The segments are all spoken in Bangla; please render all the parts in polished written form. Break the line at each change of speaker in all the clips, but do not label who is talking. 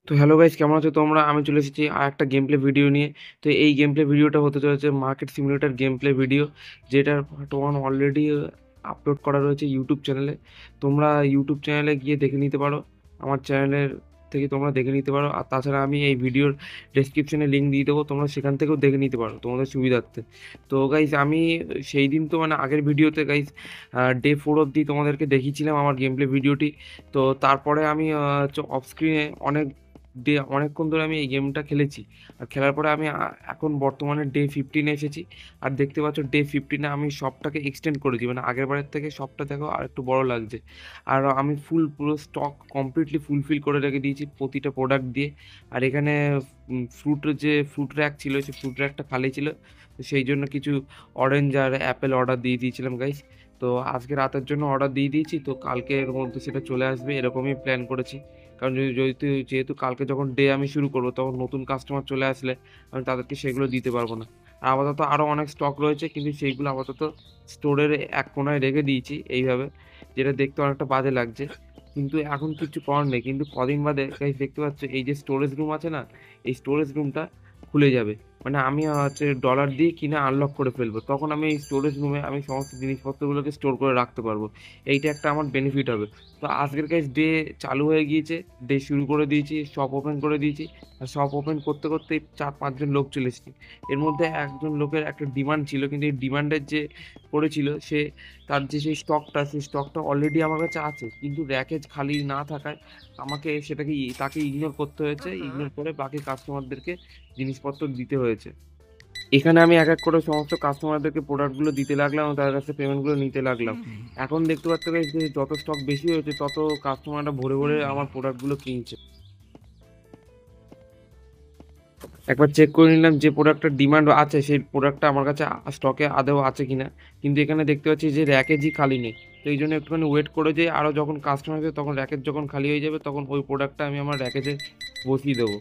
তো হ্যালো গাইস, কেমন আছো তোমরা? আমি চলে এসেছি আরেকটা গেম প্লে ভিডিও নিয়ে। তো এই গেম প্লে ভিডিওটা হতে চলেছে market simulator game play video, যেটার পার্ট 1 অলরেডি আপলোড করা রয়েছে ইউটিউব চ্যানেলে। তোমরা ইউটিউব চ্যানেলে গিয়ে দেখে নিতে পারো, আমার চ্যানেলের থেকে তোমরা দেখে নিতে পারো। আর তাছাড়া আমি এই ভিডিওর ডেসক্রিপশনে লিঙ্ক দিয়ে দেবো, তোমরা সেখান থেকেও দেখে নিতে পারো তোমাদের সুবিধার্থে। তো গাইস, আমি সেই দিন তো মানে আগের ভিডিওতে গাইস ডে 4 অবধি তোমাদেরকে দেখিয়েছিলাম আমার গেম প্লে ভিডিওটি। তো তারপরে আমি অফ স্ক্রিনে অনেকক্ষণ ধরে আমি এই গেমটা খেলেছি। আর খেলার পরে আমি এখন বর্তমানে ডে 15 এসেছি। আর দেখতে পাচ্ছ ডে 15 আমি শপটাকে এক্সটেন্ড করেছি, মানে আগের বারের থেকে শপটা দেখো আর একটু বড় লাগছে। আর আমি পুরো স্টক কমপ্লিটলি ফুলফিল করে রেখে দিয়েছি প্রতিটা প্রোডাক্ট দিয়ে। আর এখানে ফ্রুট র্যাক ছিল, সেই ফ্রুট র্যাকটা খালি ছিল। তো সেই জন্য কিছু অরেঞ্জ আর অ্যাপেল অর্ডার দিয়ে দিয়েছিলাম গাইস। তো আজকে রাতের জন্য অর্ডার দিয়ে দিয়েছি, তো কালকের মধ্যে সেটা চলে আসবে এরকমই প্ল্যান করেছি। কারণ যেহেতু কালকে যখন ডে আমি শুরু করবো, তখন নতুন কাস্টমার চলে আসলে আমি তাদেরকে সেগুলো দিতে পারবো না। আর আপাতত আরও অনেক স্টক রয়েছে, কিন্তু সেইগুলো আপাতত স্টোরের এক কোনায় রেখে দিয়েছি এইভাবে, যেটা দেখতে অনেকটা বাজে লাগছে। কিন্তু এখন কিছু করার নেই। কিন্তু কদিন বাদে গাইস দেখতে পাচ্ছ এই যে স্টোরেজ রুম আছে না, এই স্টোরেজ রুমটা খুলে যাবে। মানে আমি ডলার দিয়ে কিনে আনলক করে ফেলবো, তখন আমি এই স্টোরেজ রুমে আমি সমস্ত জিনিসপত্রগুলোকে স্টোর করে রাখতে পারবো। এইটা একটা আমার বেনিফিট হবে। তো আজকের গাইস ডে চালু হয়ে গিয়েছে, ডে শুরু করে দিয়েছি, শপ ওপেন করে দিয়েছি। আর শপ ওপেন করতে করতেই 4-5 জন লোক চলে এসেছে। এর মধ্যে একজন লোকের একটা ডিমান্ড ছিল, কিন্তু এই ডিমান্ডের যে করেছিল সে, তার যে সেই স্টকটা অলরেডি আমার কাছে আছে, কিন্তু র্যাকেজ খালি না থাকায় আমাকে তাকে ইগনোর করতে হয়েছে। ইগনোর করে বাকি কাস্টমারদেরকে জিনিসপত্র দিতে হয়েছে। এখানে আমি এক এক করে সমস্ত কাস্টমারদেরকে প্রোডাক্টগুলো দিতে লাগলাম এবং তাদের কাছে পেমেন্টগুলো নিতে লাগলাম। এখন দেখতে পাচ্ছ guys যে যত স্টক বেশি হয়েছে, তত কাস্টমাররা ভরে ভরে আমার প্রোডাক্টগুলো কিনছে। একবার চেক করে নিলাম যে প্রোডাক্টটার ডিমান্ড আছে, সেই প্রোডাক্টটা আমার কাছে স্টকে আদৌ আছে কিনা। কিন্তু এখানে দেখতে পাচ্ছি যে র্যাকেজই খালি নেই। তো এই জন্য একটুখানি ওয়েট করে যাই, আরও যখন কাস্টমার আসবে তখন র্যাকেজ যখন খালি হয়ে যাবে, তখন ওই প্রোডাক্টটা আমি আমার র্যাকেজে বসিয়ে দেবো।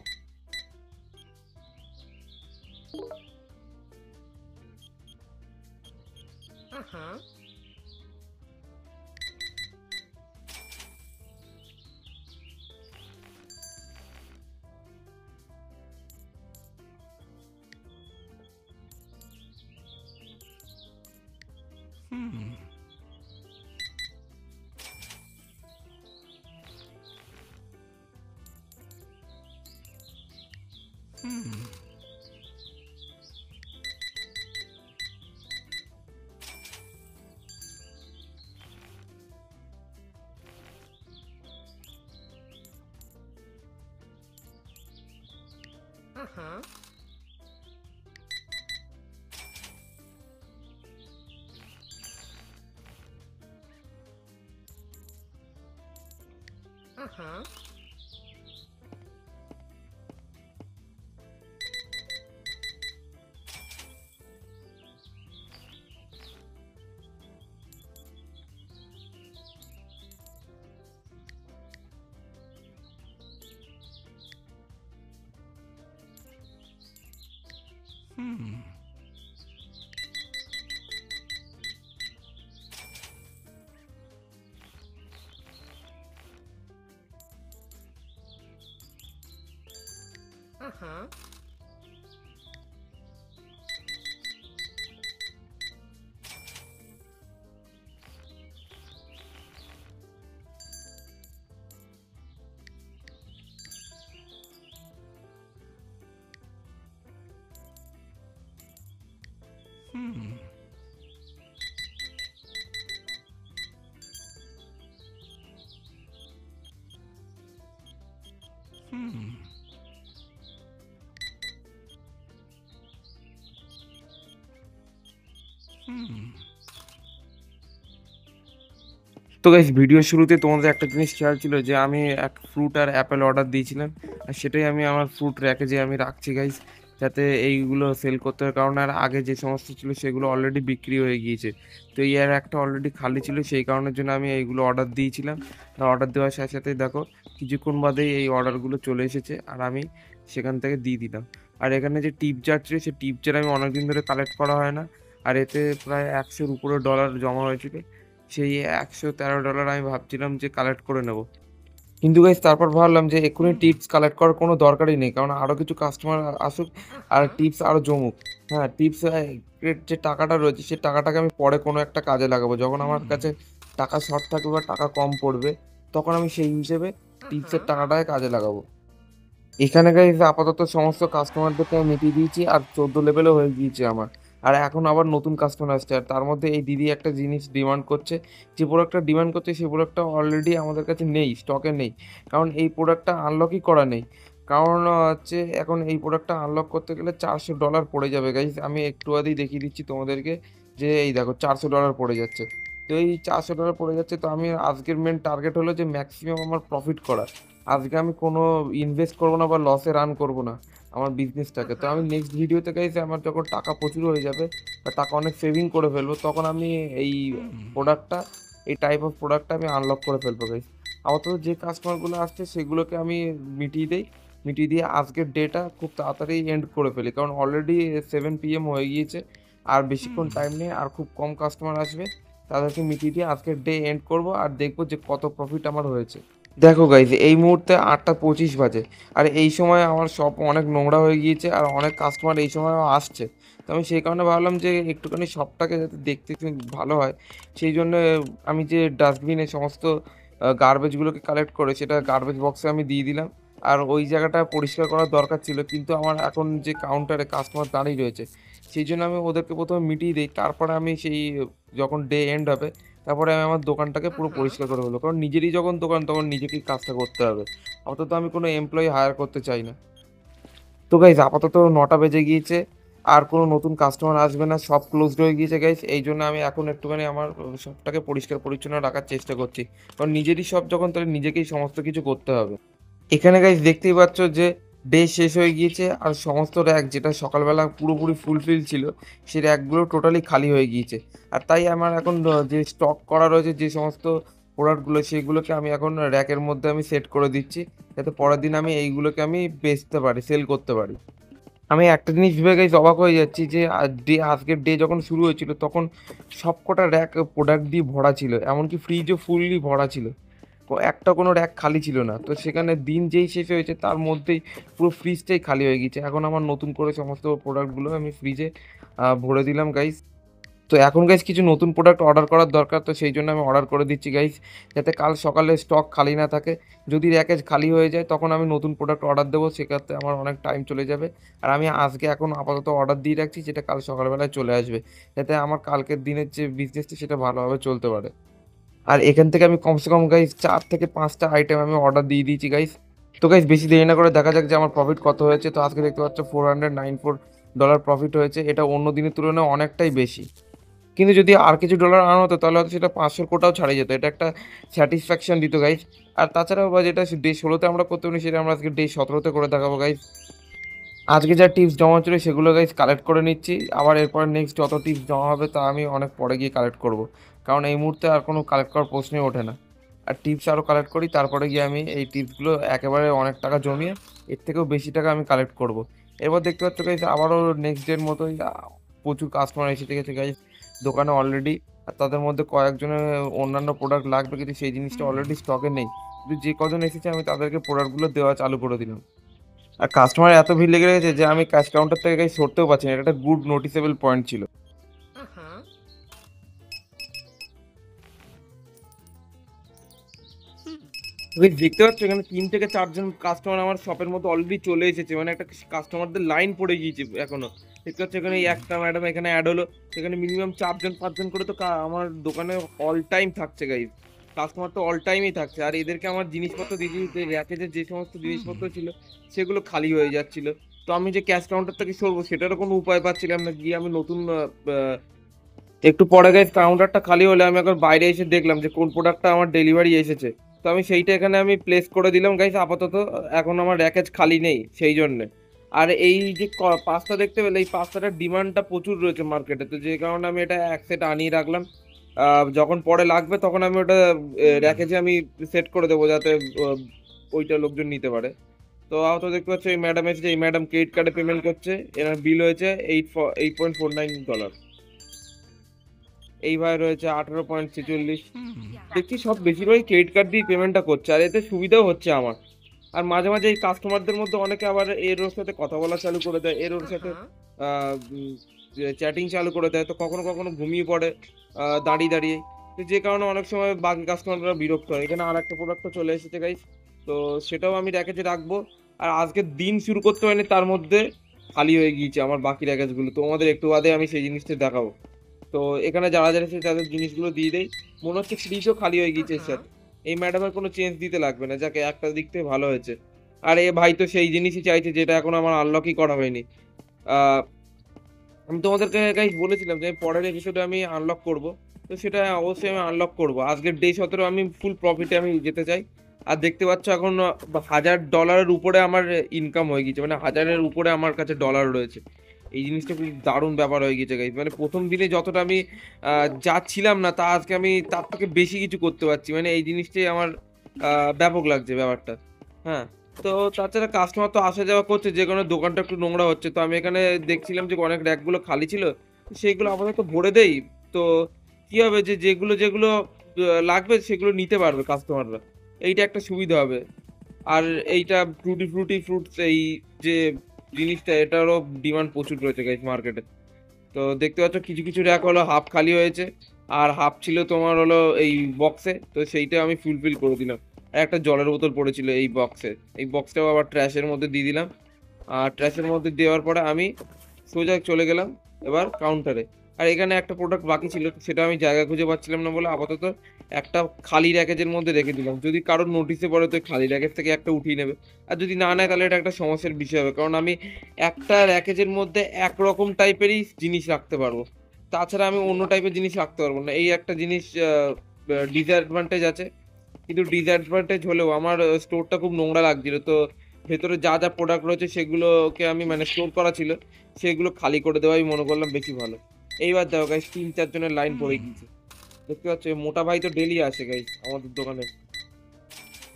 তো গাইস, ভিডিও শুরুতে তোমাদের একটা জিনিস খেয়াল ছিল যে আমি এক ফ্রুট আর অ্যাপেল অর্ডার দিয়েছিলাম। আর সেটাই আমি আমার ফ্রুট র্যাকে যে আমি রাখছি গাইস, যাতে এইগুলো সেল করতে হয়। কারণ আর আগে যে সমস্ত ছিল সেগুলো অলরেডি বিক্রি হয়ে গিয়েছে। তো এই আর একটা অলরেডি খালি ছিল, সেই কারণের জন্য আমি এইগুলো অর্ডার দিয়েছিলাম। আর অর্ডার দেওয়ার সাথে সাথেই দেখো কিছুক্ষণ বাদেই এই অর্ডারগুলো চলে এসেছে, আর আমি সেখান থেকে দিয়ে দিলাম। আর এখানে যে টিপ জার ছিল, সেই টিপ জার আমি অনেকদিন ধরে কালেক্ট করা হয় না। আর এতে প্রায় 100-র উপরে ডলার জমা হয়েছিল। সেই $113 আমি ভাবছিলাম যে কালেক্ট করে নেব। কিন্তু গাইস তারপর ভাবলাম যে এক্ষুনি টিপস কালেক্ট করার কোনো দরকারই নেই, কারণ আরও কিছু কাস্টমার আসুক আর টিপস আরও জমুক। হ্যাঁ, টিপস এর যে টাকাটা রয়েছে সেই টাকাটাকে আমি পরে কোনো একটা কাজে লাগাবো, যখন আমার কাছে টাকা শর্ট থাকবে বা টাকা কম পড়বে, তখন আমি সেই হিসেবে টিপসের টাকাটাকে কাজে লাগাবো। এখানে গাইস আপাতত সমস্ত কাস্টমারদেরকে আমি মিটিয়ে দিয়েছি আর 14 লেভেলও হয়ে গিয়েছে আমার। আর এখন আবার নতুন কাস্টমার আসছে, আর তার মধ্যে এই দিদি একটা জিনিস ডিমান্ড করছে। যে প্রোডাক্টটা ডিমান্ড করছে সেই প্রোডাক্টটা অলরেডি আমাদের কাছে নেই, স্টকে নেই। কারণ এই প্রোডাক্টটা আনলকই করা নেই। কারণ হচ্ছে এখন এই প্রোডাক্টটা আনলক করতে গেলে $400 পড়ে যাবে গাইস। আমি একটু আগেই দেখিয়ে দিচ্ছি তোমাদেরকে যে এই দেখো $400 পড়ে যাচ্ছে। তো এই $400 পড়ে যাচ্ছে, তো আমি আজকের মেন টার্গেট হলো যে ম্যাক্সিমাম আমার প্রফিট করা। আজকে আমি কোনো ইনভেস্ট করবো না বা লসে রান করবো না আমার বিজনেসটাকে। তো আমি নেক্সট ভিডিওতে গাইস আমার যখন টাকা প্রচুর হয়ে যাবে বা টাকা অনেক সেভিং করে ফেলবো, তখন আমি এই প্রোডাক্টটা, এই টাইপ অফ প্রোডাক্টটা আমি আনলক করে ফেলবো গাইস। আপাতত যে কাস্টমারগুলো আসছে সেগুলোকে আমি মিটিয়ে দিই, মিটিয়ে দিয়ে আজকের ডেটা খুব তাড়াতাড়ি এন্ড করে ফেলি, কারণ অলরেডি 7 PM হয়ে গিয়েছে। আর বেশিক্ষণ টাইম নেই, আর খুব কম কাস্টমার আসবে। তাদেরকে মিটিয়ে দিয়ে আজকের ডে এন্ড করবো আর দেখবো যে কত প্রফিট আমার হয়েছে। দেখো গাইজ এই মুহূর্তে 8টা 25 বাজে, আর এই সময় আমার শপ অনেক নোংরা হয়ে গিয়েছে আর অনেক কাস্টমার এই সময় আসছে। তো আমি সেই কারণে ভাবলাম যে একটুখানি শপটাকে যাতে দেখতে একটু ভালো হয়, সেই জন্য আমি যে ডাস্টবিনে সমস্ত গার্বেজগুলোকে কালেক্ট করে সেটা গার্বেজ বক্সে আমি দিয়ে দিলাম। আর ওই জায়গাটা পরিষ্কার করার দরকার ছিল, কিন্তু আমার এখন যে কাউন্টারে কাস্টমার দাঁড়িয়ে রয়েছে সেই জন্য আমি ওদেরকে প্রথমে মিটিয়ে দিই, তারপরে আমি সেই যখন ডে এন্ড হবে তারপরে আমি আমার দোকানটাকে পুরো পরিষ্কার করে ফেলবো, কারণ নিজেরই যখন দোকান তখন নিজেকেই কাজটা করতে হবে। অন্তত আমি কোনো এমপ্লয়ি হায়ার করতে চাই না। তো গাইজ আপাতত 9টা বেজে গিয়েছে, আর কোনো নতুন কাস্টমার আসবে না, সব ক্লোজড হয়ে গিয়েছে গাইজ। এই জন্য আমি এখন একটুখানি আমার শপটাকে পরিষ্কার পরিচ্ছন্ন রাখার চেষ্টা করছি, কারণ নিজেরই শপ যখন, তাহলে নিজেকেই সমস্ত কিছু করতে হবে। এখানে গাইস দেখতেই পাচ্ছ যে ডে শেষ হয়ে গিয়েছে আর সমস্ত র্যাক যেটা সকালবেলা পুরোপুরি ফুলফিল ছিল সেই র্যাকগুলো টোটালি খালি হয়ে গিয়েছে। আর তাই আমার এখন যে স্টক করা রয়েছে যে সমস্ত প্রোডাক্টগুলো সেগুলোকে আমি এখন র্যাকের মধ্যে আমি সেট করে দিচ্ছি, যাতে পরের দিন আমি এইগুলোকে আমি বেচতে পারি, সেল করতে পারি। আমি একটা জিনিস ভেবে গাইস অবাক হয়ে যাচ্ছি যে আজকের ডে যখন শুরু হয়েছিল তখন সবকটা র্যাক প্রোডাক্ট দিয়ে ভরা ছিল, এমনকি ফ্রিজও ফুললি ভরা ছিল। একটা কোনো র্যাক খালি ছিল না। তো সেখানে দিন যেই শেষ হয়েছে তার মধ্যেই পুরো ফ্রিজটাই খালি হয়ে গিয়েছে। এখন আমার নতুন করে সমস্ত প্রোডাক্টগুলো আমি ফ্রিজে ভরে দিলাম গাইস। তো এখন গাইস কিছু নতুন প্রোডাক্ট অর্ডার করার দরকার, তো সেই জন্য আমি অর্ডার করে দিচ্ছি গাইস, যাতে কাল সকালে স্টক খালি না থাকে। যদি র্যাকেজ খালি হয়ে যায় তখন আমি নতুন প্রোডাক্ট অর্ডার দেবো, সেক্ষেত্রে আমার অনেক টাইম চলে যাবে। আর আমি আজকে এখন আপাতত অর্ডার দিয়ে রাখছি যেটা কাল সকালবেলায় চলে আসবে, যাতে আমার কালকের দিনের যে বিজনেসটা সেটা ভালোভাবে চলতে পারে। আর এখান থেকে আমি কমসে কম গাইস 4 থেকে 5টা আইটেম আমি অর্ডার দিয়ে দিয়েছি গাইস। তো গাইস বেশি দেরি না করে দেখা যাক যে আমার প্রফিট কত হয়েছে। তো আজকে দেখতে পাচ্ছ $494 প্রফিট হয়েছে, এটা অন্য দিনের তুলনায় অনেকটাই বেশি। কিন্তু যদি আর কিছু ডলার আনা হতো তাহলে হয়তো সেটা 500 কোটাও ছাড়িয়ে যেত, এটা একটা স্যাটিসফ্যাকশন দিত গাইস। আর তাছাড়াও বা যেটা ডে 16তে আমরা করতে পারি সেটা আমরা আজকে ডে 17তে করে দেখাবো গাইস। আজকে যা টিপস জমা ছিল সেগুলো গাইস কালেক্ট করে নিচ্ছি, আবার এরপর নেক্সট যত টিপস জমা হবে তা আমি অনেক পরে গিয়ে কালেক্ট করব, কারণ এই মুহূর্তে আর কোনো কালেক্ট করার প্রশ্নই ওঠে না। আর টিপস আরও কালেক্ট করি, তারপরে গিয়ে আমি এই টিপসগুলো একেবারে অনেক টাকা জমিয়ে এর থেকেও বেশি টাকা আমি কালেক্ট করব। এরপর দেখতে পাচ্ছ গাইস আবারও নেক্সট ডের মতোই প্রচুর কাস্টমার এসে গেছে গাইস দোকানে অলরেডি। আর তাদের মধ্যে কয়েকজনের অন্যান্য প্রোডাক্ট লাগবে, কিন্তু সেই জিনিসটা অলরেডি স্টকে নেই। কিন্তু যে কজন এসেছে আমি তাদেরকে প্রোডাক্টগুলো দেওয়া চালু করে দিলাম। আর কাস্টমার এত ভিড় লেগে গেছে যে আমি ক্যাশ কাউন্টার থেকে গাইস সরতেও পারছি না, এটা একটা গুড নোটিসেবল পয়েন্ট ছিল। তুমি দেখতে পাচ্ছ এখানে 3 থেকে 4 জন কাস্টমার আমার শপের মধ্যে অলরেডি চলে এসেছে, মানে একটা কাস্টমারদের লাইন পড়ে গিয়েছে এখনো। দেখতে পাচ্ছ এখানে এই একটা ম্যাডাম এখানে অ্যাড হলো, সেখানে মিনিমাম 4 জন 5 জন করে তো আমার দোকানে অল টাইম থাকছে গাইস। কাস্টমার তো অল টাইমই থাকছে, আর এদেরকে আমার জিনিসপত্র দিয়ে দিতে র্যাকেজে যে সমস্ত জিনিসপত্র ছিল সেগুলো খালি হয়ে যাচ্ছিল। তো আমি যে ক্যাশ কাউন্টার থেকে সরবো সেটারও কোনো উপায় পাচ্ছিলাম না, গিয়ে আমি নতুন একটু পরে গাইস কাউন্টারটা খালি হলে আমি একবার বাইরে এসে দেখলাম যে কোন প্রোডাক্টটা আমার ডেলিভারি এসেছে। তো আমি সেইটা এখানে আমি প্লেস করে দিলাম গাইস আপাতত। এখন আমার র্যাকেজ খালি নেই সেই জন্যে। আর এই যে পাস্তা দেখতে পেলে এই পাস্তাটার ডিমান্ডটা প্রচুর রয়েছে মার্কেটে, তো যে কারণে আমি এটা এক সেট আনিয়ে রাখলাম। যখন পরে লাগবে তখন আমি ওটা র্যাকেজে আমি সেট করে দেবো, যাতে ওইটা লোকজন নিতে পারে। তো আপাতত দেখতে পাচ্ছ এই ম্যাডাম এসেছে, এই ম্যাডাম ক্রেডিট কার্ডে পেমেন্ট করছে, এনার বিল হয়েছে $8.49। এইভাবে রয়েছে 18.46। দেখছি সব বেশিরভাগই ক্রেডিট কার্ড দিয়ে পেমেন্টটা করছে, আর এতে সুবিধাও হচ্ছে আমার। আর মাঝে মাঝে এই কাস্টমারদের মধ্যে অনেকে আবার এর ওর সাথে কথা বলা চালু করে দেয়, এর ওর সাথে চ্যাটিং চালু করে দেয়, তো কখনো কখনো ঘুমিয়ে পড়ে দাঁড়িয়ে দাঁড়িয়ে। তো যে কারণে অনেক সময় বাকি কাস্টমাররা বিরক্ত হয়। এখানে আর একটা প্রোডাক্টও চলে এসেছে গাইস, তো সেটাও আমি র্যাকেজে রাখবো। আর আজকে দিন শুরু করতে হয়নি, তার মধ্যে খালি হয়ে গিয়েছে আমার বাকি র্যাকেজগুলো, তো আমাদের একটু বাদে আমি সেই জিনিসটা দেখাবো। তো এখানে যারা যারা এসেছে তাদের জিনিসগুলো দিয়ে দেয়। মনে হচ্ছে ফ্রিজও খালি হয়ে গিয়েছে স্যার। এই ম্যাডামের কোনো চেঞ্জ দিতে লাগবে না, যাকে একটা দিক থেকে ভালো হয়েছে। আর এ ভাই তো সেই জিনিসই চাইছে যেটা এখন আমার আনলকই করা হয়নি। আহ, আমি তোমাদেরকে গাইস বলেছিলাম যে পরের এপিসোডে আমি আনলক করব, তো সেটা অবশ্যই আমি আনলক করব। আজকের ডে 17 আমি ফুল প্রফিটে আমি যেতে চাই। আর দেখতে পাচ্ছ এখন $1000 উপরে আমার ইনকাম হয়ে গেছে, মানে 1000-এর উপরে আমার কাছে ডলার রয়েছে। এই জিনিসটা খুব দারুণ ব্যাপার হয়ে গেছে গাইস, মানে প্রথম দিনে যতটা আমি যাচ্ছিলাম না, তা আজকে আমি তার থেকে বেশি কিছু করতে পারছি, মানে এই জিনিসটাই আমার ব্যাপক লাগছে ব্যাপারটা। হ্যাঁ, তো তাছাড়া কাস্টমার তো আসা যাওয়া করছে, যে কারণে দোকানটা একটু নোংরা হচ্ছে। তো আমি এখানে দেখছিলাম যে অনেক র্যাকগুলো খালি ছিল, তো সেইগুলো আপাতত ভরে দেই। তো কি হবে যে যেগুলো যেগুলো লাগবে সেগুলো নিতে পারবে কাস্টমাররা, এইটা একটা সুবিধা হবে। আর এইটা ফ্রুটি ফ্রুটি ফ্রুটস, এই যে জিনিসটা, এটারও ডিমান্ড প্রচুর রয়েছে গাইস মার্কেটে। তো দেখতে পাচ্ছ কিছু কিছু র্যাক হলো হাফ খালি হয়েছে, আর হাফ ছিল তোমার হলো এই বক্সে, তো সেইটা আমি ফুলফিল করে দিলাম। আর একটা জলের বোতল পড়েছিল এই বক্সে, এই বক্সটাও আবার ট্র্যাশের মধ্যে দিয়ে দিলাম। আর ট্র্যাশের মধ্যে দেওয়ার পরে আমি সোজা চলে গেলাম এবার কাউন্টারে। আর এখানে একটা প্রোডাক্ট বাকি ছিল, সেটা আমি জায়গা খুঁজে পাচ্ছিলাম না বলে আপাতত একটা খালি র্যাকেজের মধ্যে রেখে দিলাম। যদি কারোর নোটিসে পড়ে তো খালি র্যাকেজ থেকে একটা উঠিয়ে নেবে, আর যদি না নেয় তাহলে এটা একটা সমস্যার বিষয় হবে, কারণ আমি একটা র্যাকেজের মধ্যে একরকম টাইপেরই জিনিস রাখতে পারবো, তাছাড়া আমি অন্য টাইপের জিনিস রাখতে পারবো না। এই একটা জিনিস ডিসঅ্যাডভান্টেজ আছে, কিন্তু ডিসঅ্যাডভান্টেজ হলেও আমার স্টোরটা খুব নোংরা লাগছিল। তো ভেতরে যা যা প্রোডাক্ট রয়েছে সেগুলোকে আমি মানে স্টোর করা ছিল, সেগুলো খালি করে দেওয়াই মনে করলাম বেশি ভালো। এইবার দেখো গাইস 3-4 জনের লাইন পড়ে গিয়েছে, দেখতে পাচ্ছ এই মোটা ভাই তো ডেলি আসে গাইস আমাদের দোকানে।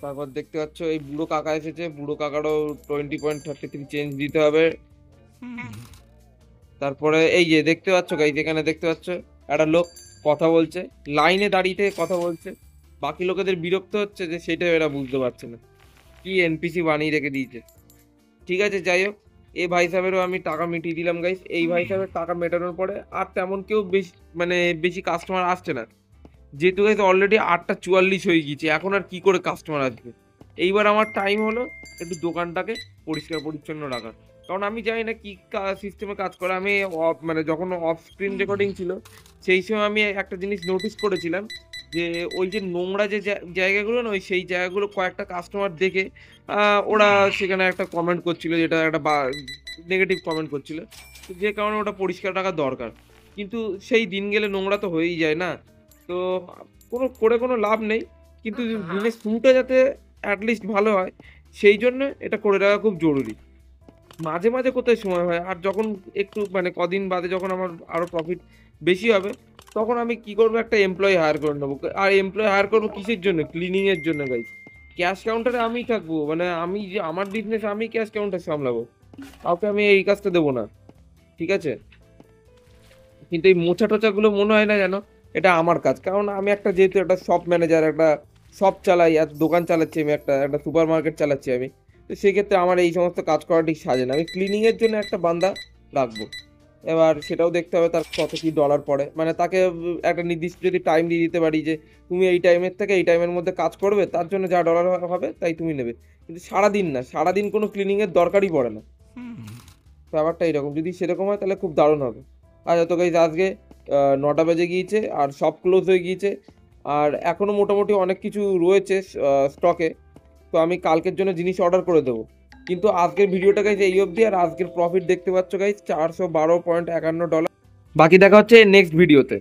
তারপর দেখতে পাচ্ছ এই বুড়ো কাকা এসেছে, বুড়ো কাকারও 20.33 চেঞ্জ দিতে হবে। তারপরে এই যে দেখতে পাচ্ছ গাইস, এখানে দেখতে পাচ্ছ একটা লোক কথা বলছে, লাইনে দাঁড়িয়ে থেকে কথা বলছে। বাকি লোকেদের বিরক্ত হচ্ছে যে সেটা এরা বুঝতে পারছে না, কি এনপিসি বানিয়ে রেখে দিয়েছে। ঠিক আছে, যাই হোক, এই ভাই সাহেবেরও আমি টাকা মিটিয়ে দিলাম গাইস। এই ভাই সাহেবের টাকা মেটানোর পরে আর তেমন কেউ বেশি মানে বেশি কাস্টমার আসছে না, যেহেতু গাইস অলরেডি 8:44 হয়ে গিয়েছে, এখন আর কি করে কাস্টমার আসবে। এইবার আমার টাইম হলো একটু দোকানটাকে পরিষ্কার পরিচ্ছন্ন রাখার, কারণ আমি জানি না কি সিস্টেমে কাজ করে। আমি মানে যখন অফ স্ক্রিন রেকর্ডিং ছিল সেই সময় আমি একটা জিনিস নোটিস করেছিলাম, যে ওই যে নোংরা যে জায়গাগুলো না, ওই সেই জায়গাগুলো কয়েকটা কাস্টমার দেখে ওরা সেখানে একটা কমেন্ট করছিল, যেটা একটা নেগেটিভ কমেন্ট করছিল, তো যে কারণে ওটা পরিষ্কার রাখা দরকার। কিন্তু সেই দিন গেলে নোংরা তো হয়েই যায় না, তো কোনো লাভ নেই। কিন্তু দিনের শুরুটা যাতে অ্যাটলিস্ট ভালো হয়, সেই জন্য এটা করে রাখা খুব জরুরি। মাঝে মাঝে কোথায় সময় হয়, আর যখন একটু মানে কদিন বাদে যখন আমার আরো প্রফিট বেশি হবে, তখন আমি কি করবো, একটা এমপ্লয়ি হায়ার করে নেবো। আর এমপ্লয়ি হায়ার করবো কিসের জন্য? ক্লিনিং এর জন্য গাইস। ক্যাশ কাউন্টারে আমিই থাকবো, মানে আমি যে আমার বিজনেস আমি ক্যাশ কাউন্টার সামলাবো, কাউকে আমি এই কাজটা দেবো না, ঠিক আছে? কিন্তু এই মোছা টোচাগুলো মনে হয় না যেন এটা আমার কাজ, কারণ আমি একটা যেহেতু একটা শপ ম্যানেজার, একটা শপ চালাই আর দোকান চালাচ্ছি, আমি একটা একটা সুপার মার্কেট চালাচ্ছি আমি, তো সেক্ষেত্রে আমার এই সমস্ত কাজ করা ঠিক সাজে না। আমি ক্লিনিং এর জন্য একটা বান্দা রাখবো। এবার সেটাও দেখতে হবে তার কত কি ডলার পড়ে, মানে তাকে একটা নির্দিষ্ট যদি টাইম দিয়ে দিতে পারি যে তুমি এই টাইমের থেকে এই টাইমের মধ্যে কাজ করবে, তার জন্য যা ডলার হবে তাই তুমি নেবে। কিন্তু সারাদিন না, সারাদিন কোনো ক্লিনিং এর দরকারই পড়ে না। ব্যাপারটা এরকম, যদি সেরকম হয় তাহলে খুব দারুণ হবে। আচ্ছা, তো গাইজ আজকে 9টা বেজে গিয়েছে আর সব ক্লোজ হয়ে গিয়েছে, আর এখনও মোটামুটি অনেক কিছু রয়েছে স্টকে। তো আমি কালকের জন্য জিনিস অর্ডার করে দেবো। কিন্তু আজকের ভিডিওটা গাইজ এই অবধি, আর আজকের প্রফিট দেখতে পাচ্ছ গাইজ $412.51। বাকি দেখা হচ্ছে নেক্সট ভিডিওতে।